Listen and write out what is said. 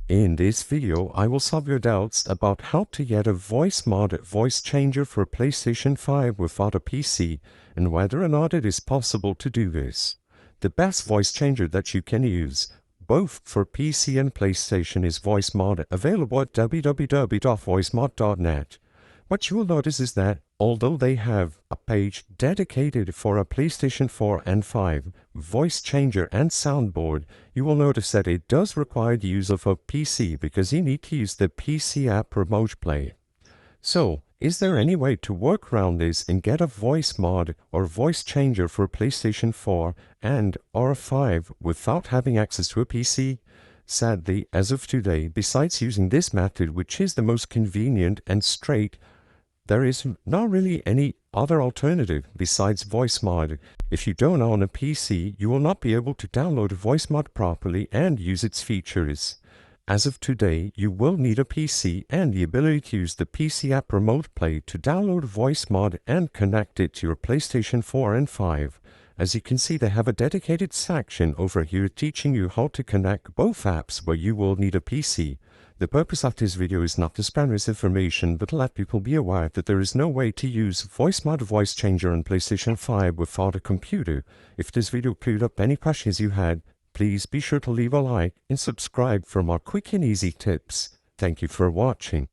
In this video, I will solve your doubts about how to get a Voicemod voice changer for PlayStation 5 without a PC, and whether or not it is possible to do this. The best voice changer that you can use, both for PC and PlayStation, is Voicemod, available at www.voicemod.net. What you will notice is that, although they have a page dedicated for a PlayStation 4 and 5 voice changer and soundboard, you will notice that it does require the use of a PC because you need to use the PC app Remote Play. So, is there any way to work around this and get a Voicemod or voice changer for PlayStation 4 and or 5 without having access to a PC? Sadly, as of today, besides using this method, which is the most convenient and straight, there is not really any other alternative besides Voicemod. If you don't own a PC, you will not be able to download Voicemod properly and use its features. As of today, you will need a PC and the ability to use the PC app Remote Play to download Voicemod and connect it to your PlayStation 4 and 5. As you can see, they have a dedicated section over here teaching you how to connect both apps where you will need a PC. The purpose of this video is not to spread misinformation, but to let people be aware that there is no way to use Voicemod voice changer on PlayStation 5 without a computer. If this video cleared up any questions you had, please be sure to leave a like and subscribe for more quick and easy tips. Thank you for watching.